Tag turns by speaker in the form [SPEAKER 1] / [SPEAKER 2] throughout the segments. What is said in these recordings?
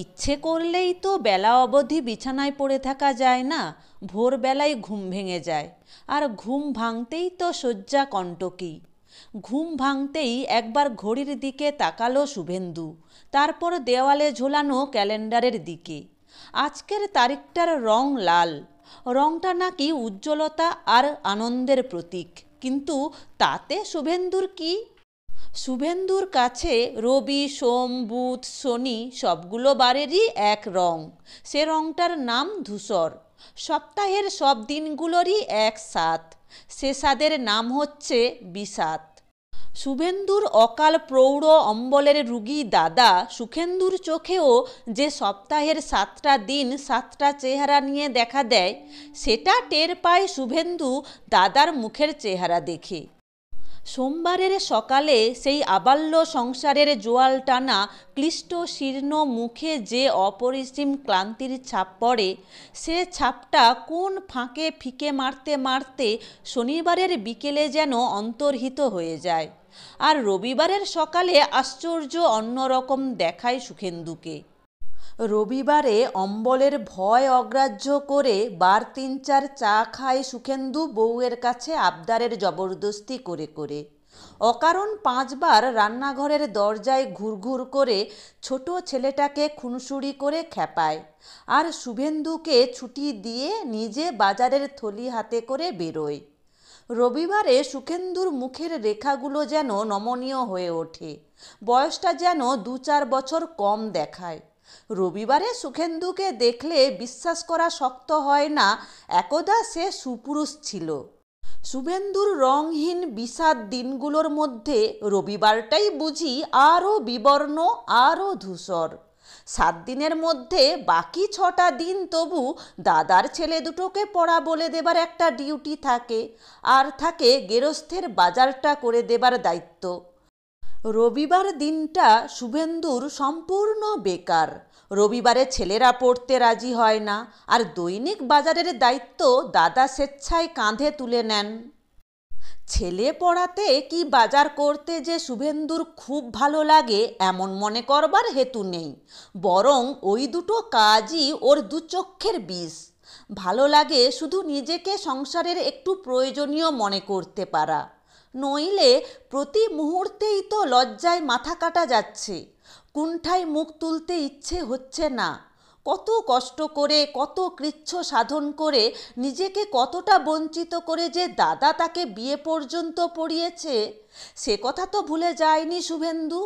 [SPEAKER 1] ইচ্ছে করলেই তো বেলা অবধি বিছানায় পড়ে থাকা যায় না। ভোরবেলায় ঘুম ভেঙে যায়, আর ঘুম ভাঙতেই তো শয্যা কণ্টকী। ঘুম ভাঙতেই একবার ঘড়ির দিকে তাকালো শুভেন্দু, তারপর দেওয়ালে ঝোলানো ক্যালেন্ডারের দিকে। আজকের তারিখটার রং লাল। রংটা নাকি উজ্জ্বলতা আর আনন্দের প্রতীক, কিন্তু তাতে শুভেন্দুর কি? শুভেন্দুর কাছে রবি, সোম, বুধ, শনি সবগুলো বারেরই এক রং। সে রংটার নাম ধূসর। সপ্তাহের সব দিনগুলোরই এক স্বাদ। সে স্বাদের নাম হচ্ছে বিষাদ। শুভেন্দুর অকাল প্রৌঢ় অম্বলের রুগী দাদা সুখেন্দুর চোখেও যে সপ্তাহের 7টা দিন 7টা চেহারা নিয়ে দেখা দেয়, সেটা টের পায় শুভেন্দু দাদার মুখের চেহারা দেখে। সোমবারের সকালে সেই আবাল্য সংসারের জোয়াল টানা ক্লিষ্ট শীর্ণ মুখে যে অপরিসীম ক্লান্তির ছাপ পড়ে, সে ছাপটা কোন ফাঁকে ফিকে মারতে মারতে শনিবারের বিকেলে যেন অন্তর্হিত হয়ে যায়, আর রবিবারের সকালে আশ্চর্য অন্যরকম দেখায় সুখেন্দুকে। রবিবারে অম্বলের ভয় অগ্রাহ্য করে বার 3-4 চা খায় সুখেন্দু বউয়ের কাছে আবদারের জবরদস্তি করে করে। অকারণ 5বার রান্নাঘরের দরজায় ঘুরঘুর করে ছোট ছেলেটাকে খুনসুরি করে খেপায়, আর শুভেন্দুকে ছুটি দিয়ে নিজে বাজারের থলি হাতে করে বেরোয়। রবিবারে সুখেন্দুর মুখের রেখাগুলো যেন নমনীয় হয়ে ওঠে, বয়সটা যেন 2-4 বছর কম দেখায়। রবিবারে সুখেন্দুকে দেখলে বিশ্বাস করা শক্ত হয় না একদা সে সুপুরুষ ছিল। শুভেন্দুর রংহীন বিষাদ দিনগুলোর মধ্যে রবিবারটাই বুঝি আরও বিবর্ণ, আরও ধূসর। 7 দিনের মধ্যে বাকি 6টা দিন তবু দাদার ছেলে দুটোকে পড়া বলে দেবার একটা ডিউটি থাকে, আর থাকে গেরস্থের বাজারটা করে দেবার দায়িত্ব। রবিবার দিনটা শুভেন্দুর সম্পূর্ণ বেকার। রবিবারে ছেলেরা পড়তে রাজি হয় না, আর দৈনিক বাজারের দায়িত্ব দাদা স্বেচ্ছায় কাঁধে তুলে নেন। ছেলে পড়াতে কি বাজার করতে যে শুভেন্দুর খুব ভালো লাগে এমন মনে করবার হেতু নেই, বরং ওই দুটো কাজই ওর দুচক্ষের বিষ। ভালো লাগে শুধু নিজেকে সংসারের একটু প্রয়োজনীয় মনে করতে পারা, নইলে প্রতি মুহূর্তেই তো লজ্জায় মাথা কাটা যাচ্ছে, কুণ্ঠায় মুখ তুলতে ইচ্ছে হচ্ছে না। কত কষ্ট করে, কত কৃচ্ছ সাধন করে, নিজেকে কতটা বঞ্চিত করে যে দাদা তাকে বিয়ে পর্যন্ত পড়িয়েছে, সে কথা তো ভুলে যায়নি শুভেন্দু।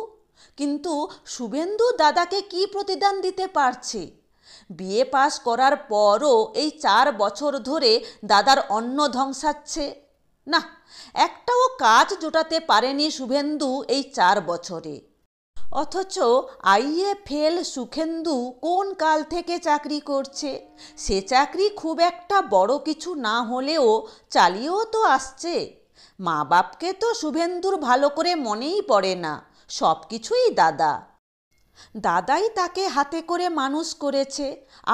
[SPEAKER 1] কিন্তু শুভেন্দু দাদাকে কি প্রতিদান দিতে পারছে? বিয়ে পাশ করার পরও এই 4 বছর ধরে দাদার অন্ন ধ্বংসাচ্ছে না, একটাও কাজ জোটাতে পারেনি শুভেন্দু এই 4 বছরে। অথচ আইএ ফেল সুখেন্দু কোন কাল থেকে চাকরি করছে। সে চাকরি খুব একটা বড় কিছু না হলেও চালিয়েও তো আসছে। মা বাপকে তো শুভেন্দুর ভালো করে মনেই পড়ে না, সব কিছুই দাদা। দাদাই তাকে হাতে করে মানুষ করেছে,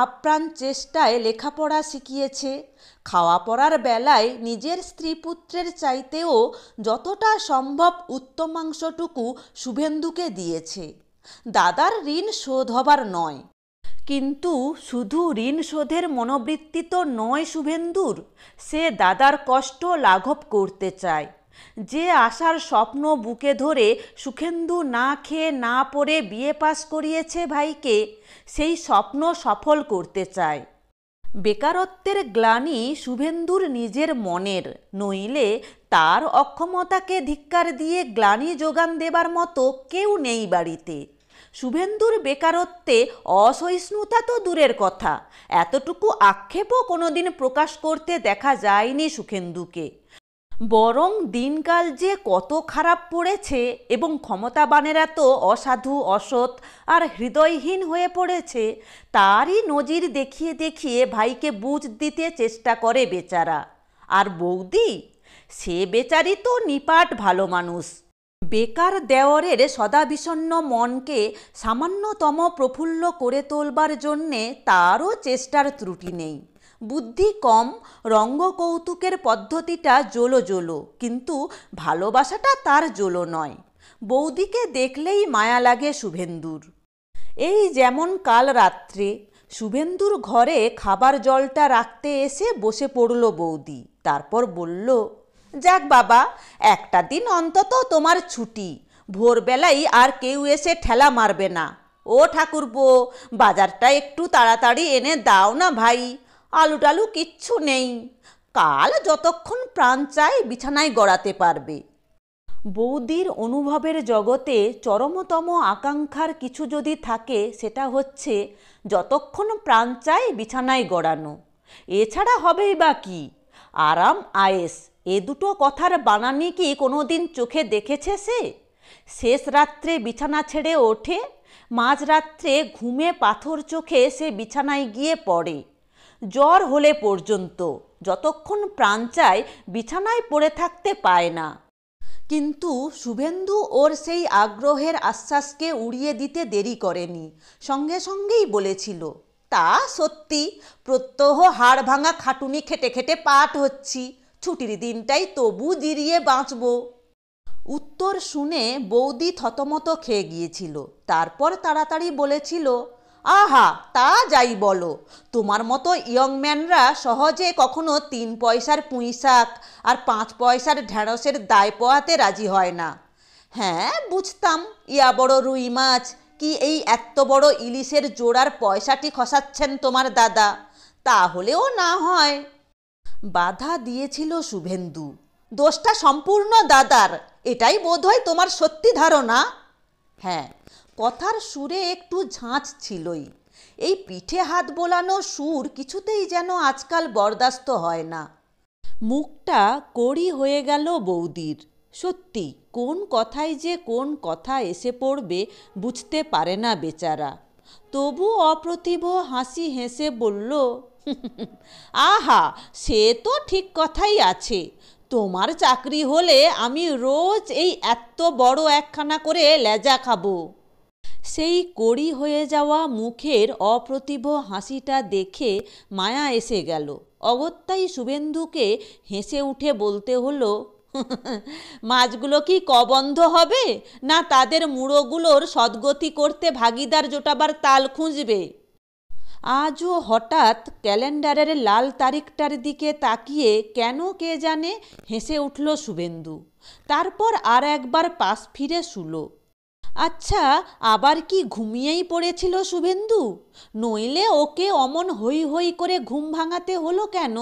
[SPEAKER 1] আপ্রাণ চেষ্টায় লেখাপড়া শিখিয়েছে। খাওয়া পড়ার বেলায় নিজের স্ত্রী পুত্রের চাইতেও যতটা সম্ভব উত্তমাংশটুকু শুভেন্দুকে দিয়েছে। দাদার ঋণ শোধ হবার নয়, কিন্তু শুধু ঋণ শোধের মনোবৃত্তি তো নয় শুভেন্দুর, সে দাদার কষ্ট লাঘব করতে চায়। যে আশার স্বপ্ন বুকে ধরে সুখেন্দু না খেয়ে না পড়ে বিয়ে পাস করিয়েছে ভাইকে, সেই স্বপ্ন সফল করতে চায়। বেকারত্বের গ্লানি শুভেন্দুর নিজের মনের, নইলে তার অক্ষমতাকে ধিক্কার দিয়ে গ্লানি যোগান দেবার মতো কেউ নেই বাড়িতে। শুভেন্দুর বেকারত্বে অসহিষ্ণুতা তো দূরের কথা, এতটুকু আক্ষেপও কোনোদিন প্রকাশ করতে দেখা যায়নি সুখেন্দুকে। বরং দিনকাল যে কত খারাপ পড়েছে এবং ক্ষমতাবানেরা তো অসাধু, অসৎ আর হৃদয়হীন হয়ে পড়েছে, তারই নজির দেখিয়ে দেখিয়ে ভাইকে বুঝ দিতে চেষ্টা করে বেচারা। আর বৌদি, সে বেচারি তো নিপাট ভালো মানুষ। বেকার দেওরের সদাবিষণ্ণ মনকে সামান্যতম প্রফুল্ল করে তোলবার জন্যে তারও চেষ্টার ত্রুটি নেই। বুদ্ধি কম, রঙ্গকৌতুকের পদ্ধতিটা জোলো জোলো, কিন্তু ভালোবাসাটা তার জোলো নয়। বৌদিকে দেখলেই মায়া লাগে শুভেন্দুর। এই যেমন কাল রাত্রে শুভেন্দুর ঘরে খাবার জলটা রাখতে এসে বসে পড়ল বৌদি। তারপর বলল, যাক বাবা, একটা দিন অন্তত তোমার ছুটি, ভোরবেলায় আর কেউ এসে ঠেলা মারবে না। ও ঠাকুরপো, বাজারটা একটু তাড়াতাড়ি এনে দাও না ভাই, আলু টালু কিচ্ছু নেই, কাল যতক্ষণ প্রাণ চায় বিছানায় গড়াতে পারবে। বৌদির অনুভবের জগতে চরমতম আকাঙ্ক্ষার কিছু যদি থাকে সেটা হচ্ছে যতক্ষণ প্রাণ চায় বিছানায় গড়ানো। এছাড়া হবেই বা কি? আরাম আয়েস এ দুটো কথার বানানি কি কোনো দিন চোখে দেখেছে সে? শেষ রাত্রে বিছানা ছেড়ে ওঠে, মাঝরাত্রে ঘুমে পাথর চোখে সে বিছানায় গিয়ে পড়ে। জ্বর হলে পর্যন্ত যতক্ষণ প্রাণ চায় বিছানায় পড়ে থাকতে পায় না। কিন্তু শুভেন্দু ওর সেই আগ্রহের আশ্বাসকে উড়িয়ে দিতে দেরি করেনি, সঙ্গে সঙ্গেই বলেছিল, তা সত্যি, প্রত্যহ হাড় ভাঙা খাটুনি খেটে খেটে পাট হচ্ছি, ছুটির দিনটাই তবু জিরিয়ে বাঁচব। উত্তর শুনে বৌদি থতমত খেয়ে গিয়েছিল। তারপর তাড়াতাড়ি বলেছিল, আহা, তা যাই বলো, তোমার মতো ইয়ং ম্যানরা সহজে কখনো 3 পয়সার পুঁইশাক আর 5 পয়সার ঢ্যাঁড়সের দায় পোহাতে রাজি হয় না। হ্যাঁ, বুঝতাম ইয়া বড় রুই মাছ কি এই এত বড় ইলিশের জোড়ার পয়সাটি খসাচ্ছেন তোমার দাদা, তাহলেও না হয়। বাধা দিয়েছিল শুভেন্দু, দোষটা সম্পূর্ণ দাদার, এটাই বোধহয় তোমার সত্যি ধারণা। হ্যাঁ, কথার সুরে একটু ঝাঁঝ ছিলই। এই পিঠে হাত বোলানো সুর কিছুতেই যেন আজকাল বরদাস্ত হয় না। মুখটা কড়ি হয়ে গেল বৌদির। সত্যি কোন কথায় যে কোন কথা এসে পড়বে বুঝতে পারে না বেচারা। তবু অপ্রতিভ হাসি হেসে বলল, আহা, সে তো ঠিক কথাই আছে, তোমার চাকরি হলে আমি রোজ এই এত বড় একখানা করে লেজা খাবো। সেই কড়ি হয়ে যাওয়া মুখের অপ্রতিভ হাসিটা দেখে মায়া এসে গেল। অগত্যাই শুভেন্দুকে হেসে উঠে বলতে হলো, মাছগুলো কি কবন্ধ হবে, না তাদের মুড়োগুলোর সদ্গতি করতে ভাগিদার জোটাবার তাল খুঁজবে? আজও হঠাৎ ক্যালেন্ডারের লাল তারিখটার দিকে তাকিয়ে কেন কে জানে হেসে উঠল শুভেন্দু। তারপর আর একবার পাশ ফিরে শুলো। আচ্ছা, আবার কি ঘুমিয়েই পড়েছিল শুভেন্দু? নইলে ওকে অমন হৈ হৈ করে ঘুম ভাঙাতে হলো কেন?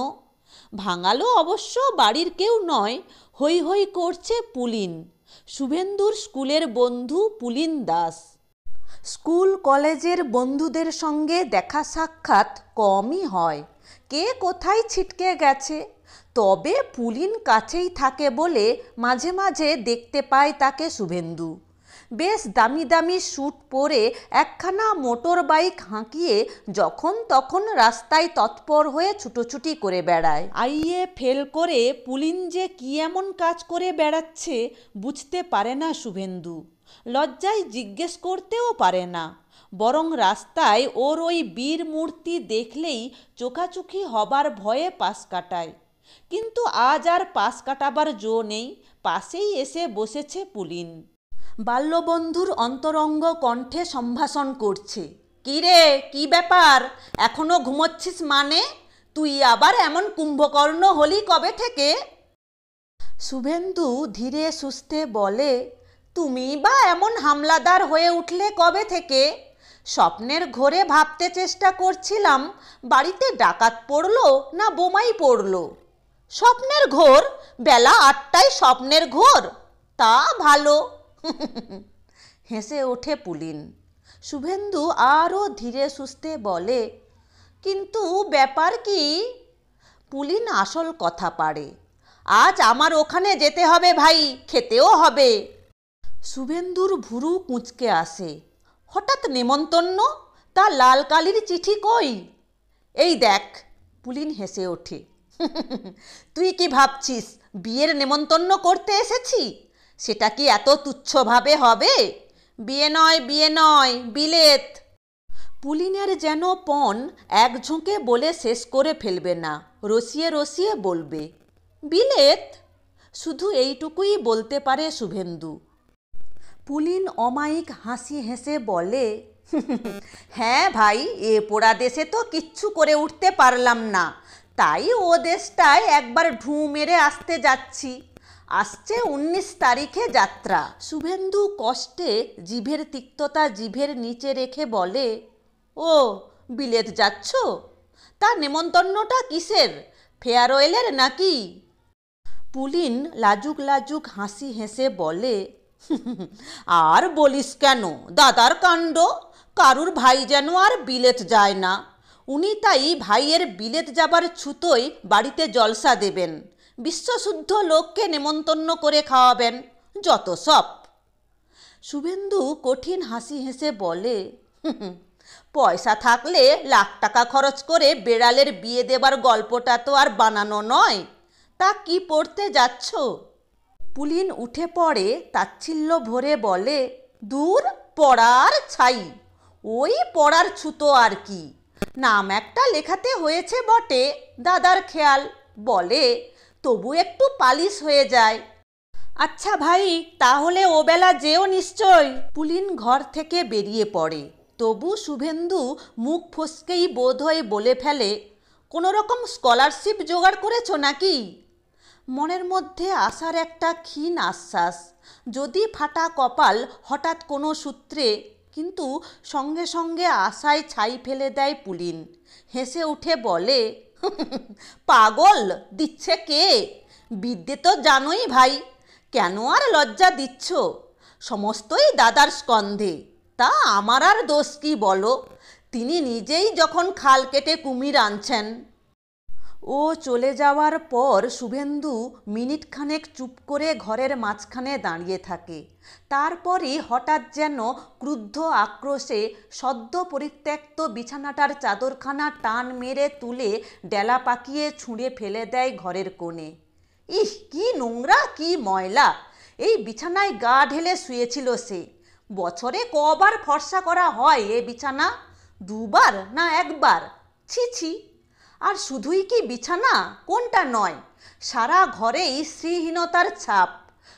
[SPEAKER 1] ভাঙালো অবশ্য বাড়ির কেউ নয়, হৈ হৈ করছে পুলিন, শুভেন্দুর স্কুলের বন্ধু পুলিন দাস। স্কুল কলেজের বন্ধুদের সঙ্গে দেখা সাক্ষাৎ কমই হয়, কে কোথায় ছিটকে গেছে। তবে পুলিন কাছেই থাকে বলে মাঝে মাঝে দেখতে পায় তাকে শুভেন্দু। বেশ দামি দামি স্যুট পরে একখানা মোটর বাইক হাঁকিয়ে যখন তখন রাস্তায় তৎপর হয়ে ছুটোছুটি করে বেড়ায়। আইয়ে ফেল করে পুলিন যে কি এমন কাজ করে বেড়াচ্ছে বুঝতে পারে না শুভেন্দু। লজ্জায় জিজ্ঞেস করতেও পারে না, বরং রাস্তায় ওর ওই বীর মূর্তি দেখলেই চোখাচোখি হবার ভয়ে পাশ কাটায়। কিন্তু আজ আর পাশ কাটাবার জো নেই, পাশেই এসে বসেছে পুলিন। বাল্যবন্ধুর অন্তরঙ্গ কণ্ঠে সম্ভাষণ করছে। কি রে, কি ব্যাপার, এখনো ঘুমোচ্ছিস মানে? তুই আবার এমন কুম্ভকর্ণ হলি কবে থেকে? শুভেন্দু ধীরে সুস্থে বলে, তুমি বা এমন হামলাদার হয়ে উঠলে কবে থেকে? স্বপ্নের ঘোরে ভাবতে চেষ্টা করছিলাম বাড়িতে ডাকাত পড়লো না বোমাই পড়লো। স্বপ্নের ঘোর? বেলা 8টায় স্বপ্নের ঘোর? তা ভালো। হেসে ওঠে পুলিন। শুভেন্দু আরও ধীরে সুস্থে বলে, কিন্তু ব্যাপার কি? পুলিন আসল কথা পারে। আজ আমার ওখানে যেতে হবে ভাই, খেতেও হবে। শুভেন্দুর ভুরু কুঁচকে আসে। হঠাৎ নেমন্তন্ন? তা লাল কালির চিঠি কই? এই দেখ, পুলিন হেসে ওঠে, তুই কি ভাবছিস বিয়ের নেমন্তন্ন করতে এসেছি? সেটা কি এত তুচ্ছভাবে হবে? বিয়ে নয়, বিয়ে নয়, বিলেত। পুলিনের যেন পণ এক ঝোঁকে বলে শেষ করে ফেলবে না, রসিয়ে রসিয়ে বলবে, বিলেত? শুধু এইটুকুই বলতে পারে শুভেন্দু। পুলিন অমায়িক হাসি হেসে বলে, হ্যাঁ ভাই, এ পোড়া দেশে তো কিচ্ছু করে উঠতে পারলাম না, তাই ও দেশটায় একবার ঢুঁ মেরে আসতে যাচ্ছি। আসছে 19 তারিখে যাত্রা। শুভেন্দু কষ্টে জিভের তিক্ততা জিভের নিচে রেখে বলে, ও বিলেত যাচ্ছ? তা নেমন্তন্নটা কিসের, ফেয়ারওয়েলের নাকি? পুলিন লাজুক লাজুক হাসি হেসে বলে, আর বলিস কেন, দাদার কাণ্ড। কারুর ভাই যেন আর বিলেত যায় না, উনি তাই ভাইয়ের বিলেত যাবার ছুতোয় বাড়িতে জলসা দেবেন, বিশ্বশুদ্ধ লোককে নেমন্তন্ন করে খাওয়াবেন, যত সব। শুভেন্দু কঠিন হাসি হেসে বলে, পয়সা থাকলে লাখ টাকা খরচ করে বেড়ালের বিয়ে দেবার গল্পটা তো আর বানানো নয়। তা কি পড়তে যাচ্ছ? পুলিন উঠে পড়ে তাচ্ছিল্য ভরে বলে, দূর, পড়ার ছাই, ওই পড়ার ছুতো আর কি। নাম একটা লেখাতে হয়েছে বটে, দাদার খেয়াল বলে, তবু একটু পালিশ হয়ে যায়। আচ্ছা ভাই, তাহলে ও বেলা যেও নিশ্চয়। পুলিন ঘর থেকে বেরিয়ে পড়ে, তবু শুভেন্দু মুখ ফসকেই বোধহয় বলে ফেলে, কোনো রকম স্কলারশিপ জোগাড় করেছো নাকি? মনের মধ্যে আসার একটা ক্ষীণ আশ্বাস, যদি ফাটা কপাল হঠাৎ কোনো সূত্রে, কিন্তু সঙ্গে সঙ্গে আশায় ছাই ফেলে দেয় পুলিন। হেসে উঠে বলে, পাগল, দিচ্ছে কে? বিদ্যে তো জানোই ভাই, কেন আর লজ্জা দিচ্ছ? সমস্তই দাদার স্কন্ধে, তা আমার আর দোষ কি বলো? তিনি নিজেই যখন খাল কেটে কুমির আনছেন। ও চলে যাওয়ার পর শুভেন্দু মিনিট খানেক চুপ করে ঘরের মাঝখানে দাঁড়িয়ে থাকে। তারপরই হঠাৎ যেন ক্রুদ্ধ আক্রোশে সদ্য পরিত্যক্ত বিছানাটার চাদরখানা টান মেরে তুলে ডেলা পাকিয়ে ছুঁড়ে ফেলে দেয় ঘরের কোণে। ইহ, কি নোংরা, কি ময়লা! এই বিছানায় গা ঢেলে শুয়েছিল সে। বছরে কবার ফর্সা করা হয় এ বিছানা? দুবার না একবার? ছি ছি! আর শুধুই কি বিছানা, কোনটা নয়, সারা ঘরেই শ্রীহীনতার ছাপ,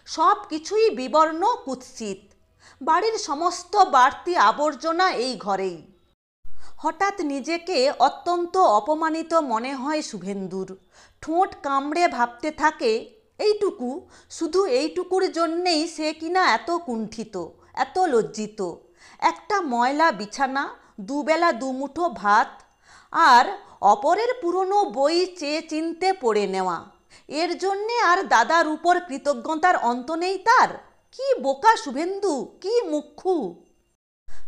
[SPEAKER 1] সব কিছুই বিবর্ণ কুৎসিত। বাড়ির সমস্ত বাড়তি আবর্জনা এই ঘরেই। হঠাৎ নিজেকে অত্যন্ত অপমানিত মনে হয় শুভেন্দুর। ঠোঁট কামড়ে ভাবতে থাকে, এইটুকু, শুধু এইটুকুর জন্যেই সে কিনা এত কুণ্ঠিত, এত লজ্জিত। একটা ময়লা বিছানা, দুবেলা দুমুঠো ভাত, আর অপরের পুরনো বই চেয়ে চিনতে পড়ে নেওয়া, এর জন্যে আর দাদার উপর কৃতজ্ঞতার অন্ত নেই তার? কি বোকা শুভেন্দু, কি মুখ্যু!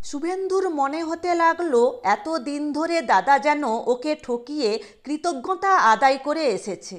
[SPEAKER 1] শুভেন্দুর মনে হতে লাগলো এত দিন ধরে দাদা যেন ওকে ঠকিয়ে কৃতজ্ঞতা আদায় করে এসেছে।